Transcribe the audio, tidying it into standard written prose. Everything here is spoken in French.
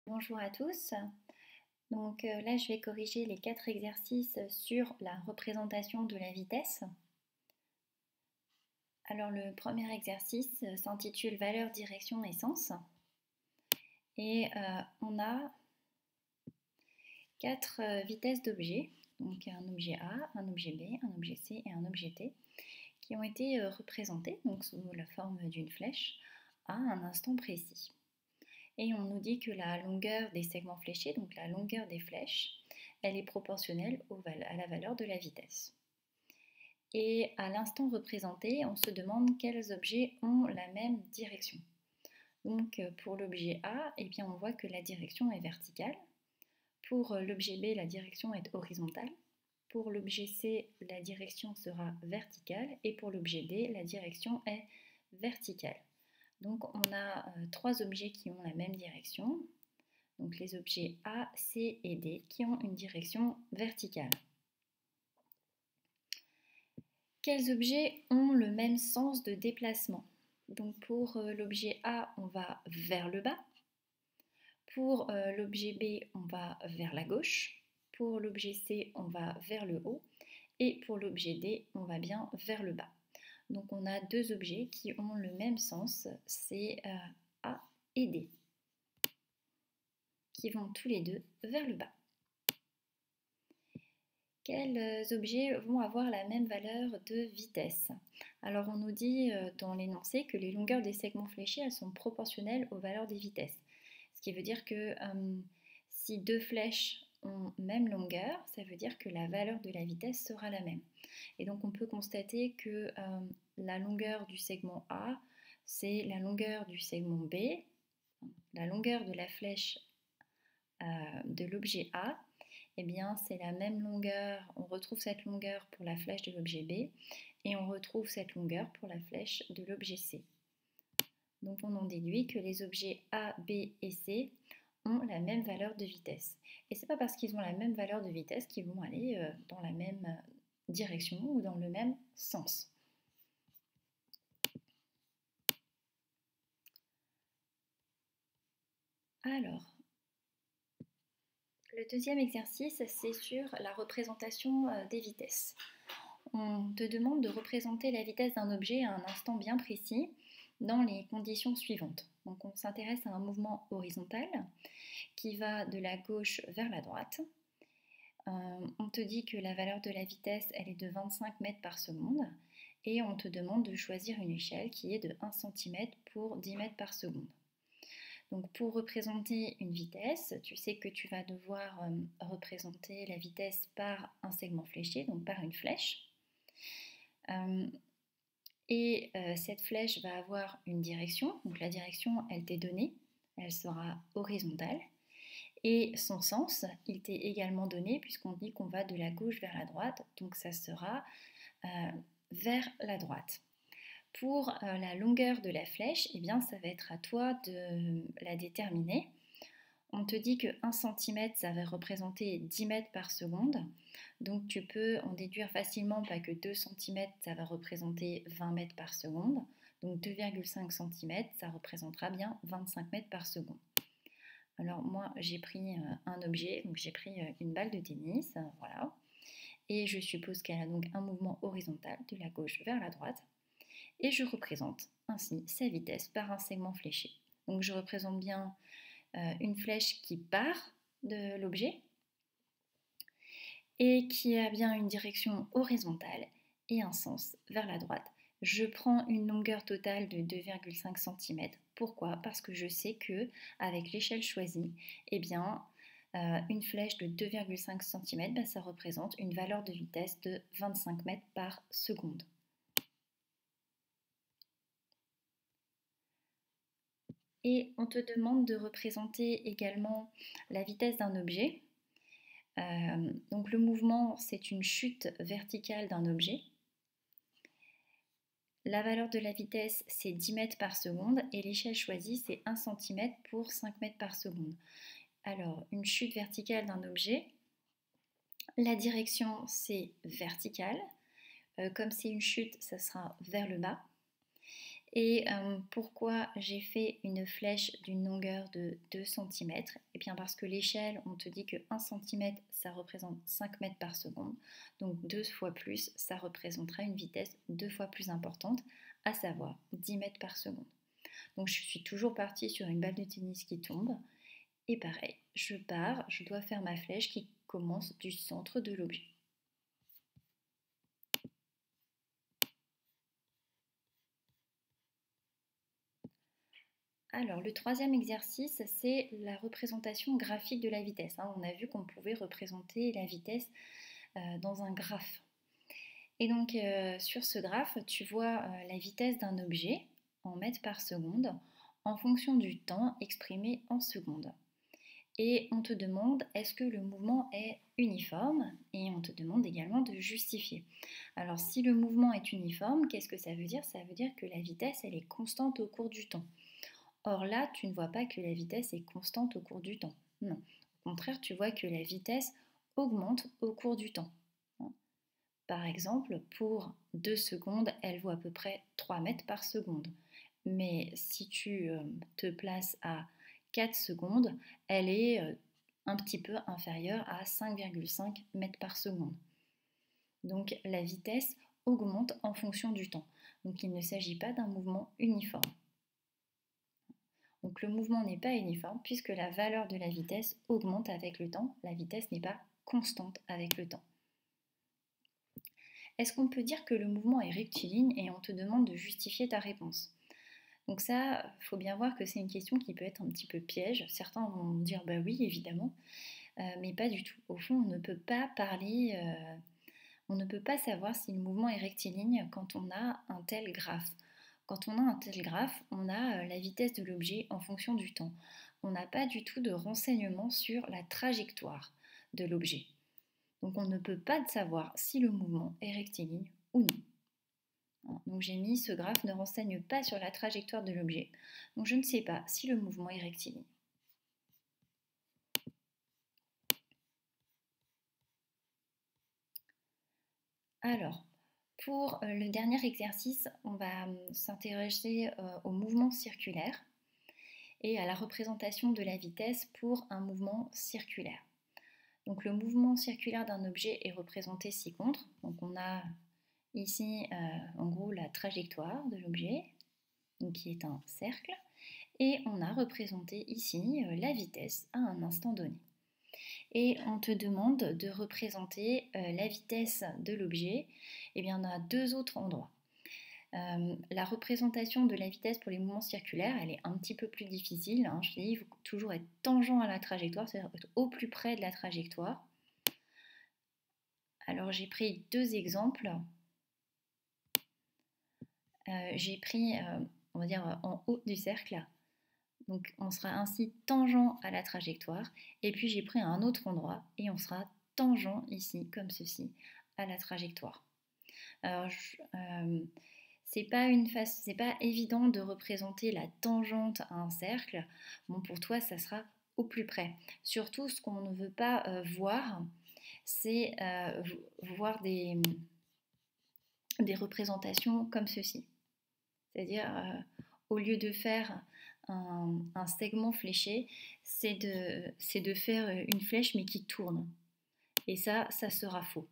Bonjour à tous. Là, je vais corriger les 4 exercices sur la représentation de la vitesse. Alors, le premier exercice s'intitule Valeur, direction et sens. Et on a 4 vitesses d'objets, donc un objet A, un objet B, un objet C et un objet T, qui ont été représentés donc sous la forme d'une flèche à un instant précis. Et on nous dit que la longueur des segments fléchés, donc la longueur des flèches, elle est proportionnelle à la valeur de la vitesse. Et à l'instant représenté, on se demande quels objets ont la même direction. Donc pour l'objet A, eh bien, on voit que la direction est verticale. Pour l'objet B, la direction est horizontale. Pour l'objet C, la direction sera verticale. Et pour l'objet D, la direction est verticale. Donc on a 3 objets qui ont la même direction, donc les objets A, C et D qui ont une direction verticale. Quels objets ont le même sens de déplacement? Donc pour l'objet A, on va vers le bas. Pour l'objet B, on va vers la gauche. Pour l'objet C, on va vers le haut. Et pour l'objet D, on va bien vers le bas. Donc on a 2 objets qui ont le même sens, c'est A et D, qui vont tous les deux vers le bas. Quels objets vont avoir la même valeur de vitesse? Alors on nous dit dans l'énoncé que les longueurs des segments fléchés elles sont proportionnelles aux valeurs des vitesses. Ce qui veut dire que si 2 flèches ont même longueur, ça veut dire que la valeur de la vitesse sera la même. Et donc on peut constater que la longueur du segment A, c'est la longueur du segment B, la longueur de la flèche de l'objet A, eh bien c'est la même longueur, on retrouve cette longueur pour la flèche de l'objet B et on retrouve cette longueur pour la flèche de l'objet C. Donc on en déduit que les objets A, B et C ont la même valeur de vitesse. Et c'est pas parce qu'ils ont la même valeur de vitesse qu'ils vont aller dans la même direction ou dans le même sens. Alors, le deuxième exercice, c'est sur la représentation des vitesses. On te demande de représenter la vitesse d'un objet à un instant bien précis dans les conditions suivantes. Donc on s'intéresse à un mouvement horizontal qui va de la gauche vers la droite. On te dit que la valeur de la vitesse elle est de 25 mètres par seconde et on te demande de choisir une échelle qui est de 1 cm pour 10 mètres par seconde. Donc pour représenter une vitesse, tu sais que tu vas devoir représenter la vitesse par un segment fléché, donc par une flèche. Cette flèche va avoir une direction, donc la direction elle t'est donnée, elle sera horizontale. Et son sens, il t'est également donné puisqu'on dit qu'on va de la gauche vers la droite, donc ça sera vers la droite. Pour la longueur de la flèche, eh bien, ça va être à toi de la déterminer. On te dit que 1 cm, ça va représenter 10 mètres par seconde. Donc tu peux en déduire facilement que 2 cm, ça va représenter 20 mètres par seconde. Donc 2,5 cm, ça représentera bien 25 mètres par seconde. Alors moi, j'ai pris un objet, donc j'ai pris une balle de tennis, voilà. Et je suppose qu'elle a donc un mouvement horizontal de la gauche vers la droite. Et je représente ainsi sa vitesse par un segment fléché. Donc je représente bien une flèche qui part de l'objet et qui a bien une direction horizontale et un sens vers la droite. Je prends une longueur totale de 2,5 cm. Pourquoi? Parce que je sais que avec l'échelle choisie, eh bien, une flèche de 2,5 cm, ça représente une valeur de vitesse de 25 mètres par seconde. Et on te demande de représenter également la vitesse d'un objet. Donc le mouvement, c'est une chute verticale d'un objet. La valeur de la vitesse, c'est 10 mètres par seconde et l'échelle choisie, c'est 1 cm pour 5 mètres par seconde. Alors, une chute verticale d'un objet, la direction, c'est verticale. Comme c'est une chute, ça sera vers le bas. Et pourquoi j'ai fait une flèche d'une longueur de 2 cm? Eh bien parce que l'échelle, on te dit que 1 cm, ça représente 5 mètres par seconde. Donc 2 fois plus, ça représentera une vitesse 2 fois plus importante, à savoir 10 mètres par seconde. Donc je suis toujours partie sur une balle de tennis qui tombe. Et pareil, je pars, je dois faire ma flèche qui commence du centre de l'objet. Alors, le troisième exercice, c'est la représentation graphique de la vitesse. On a vu qu'on pouvait représenter la vitesse dans un graphe. Et donc, sur ce graphe, tu vois la vitesse d'un objet en mètres par seconde en fonction du temps exprimé en secondes. Et on te demande est-ce que le mouvement est uniforme, et on te demande également de justifier. Alors, si le mouvement est uniforme, qu'est-ce que ça veut dire? Ça veut dire que la vitesse, elle est constante au cours du temps. Or là, tu ne vois pas que la vitesse est constante au cours du temps. Non. Au contraire, tu vois que la vitesse augmente au cours du temps. Par exemple, pour 2 secondes, elle vaut à peu près 3 mètres par seconde. Mais si tu te places à 4 secondes, elle est un petit peu inférieure à 5,5 mètres par seconde. Donc la vitesse augmente en fonction du temps. Donc il ne s'agit pas d'un mouvement uniforme. Donc le mouvement n'est pas uniforme puisque la valeur de la vitesse augmente avec le temps. La vitesse n'est pas constante avec le temps. Est-ce qu'on peut dire que le mouvement est rectiligne et on te demande de justifier ta réponse? Donc ça, il faut bien voir que c'est une question qui peut être un petit peu piège. Certains vont dire bah oui, évidemment, mais pas du tout. Au fond, on ne peut pas parler, on ne peut pas savoir si le mouvement est rectiligne quand on a un tel graphe. Quand on a un tel graphe, on a la vitesse de l'objet en fonction du temps. On n'a pas du tout de renseignements sur la trajectoire de l'objet. Donc on ne peut pas savoir si le mouvement est rectiligne ou non. Donc j'ai mis ce graphe ne renseigne pas sur la trajectoire de l'objet. Donc je ne sais pas si le mouvement est rectiligne. Alors, pour le dernier exercice, on va s'intéresser au mouvement circulaire et à la représentation de la vitesse pour un mouvement circulaire. Donc le mouvement circulaire d'un objet est représenté ci-contre. Donc on a ici en gros la trajectoire de l'objet, qui est un cercle, et on a représenté ici la vitesse à un instant donné. Et on te demande de représenter la vitesse de l'objet, et bien on a deux autres endroits. La représentation de la vitesse pour les mouvements circulaires, elle est un petit peu plus difficile. Je te dis, il faut toujours être tangent à la trajectoire, c'est-à-dire être au plus près de la trajectoire. Alors j'ai pris deux exemples. J'ai pris, on va dire, en haut du cercle. Donc on sera ainsi tangent à la trajectoire. Et puis j'ai pris un autre endroit et on sera tangent ici, comme ceci, à la trajectoire. Alors, c'est pas évident de représenter la tangente à un cercle. Bon, pour toi, ça sera au plus près. Surtout, ce qu'on ne veut pas voir, c'est voir des représentations comme ceci. C'est-à-dire, au lieu de faire un segment fléché, c'est de faire une flèche mais qui tourne. Et ça sera faux.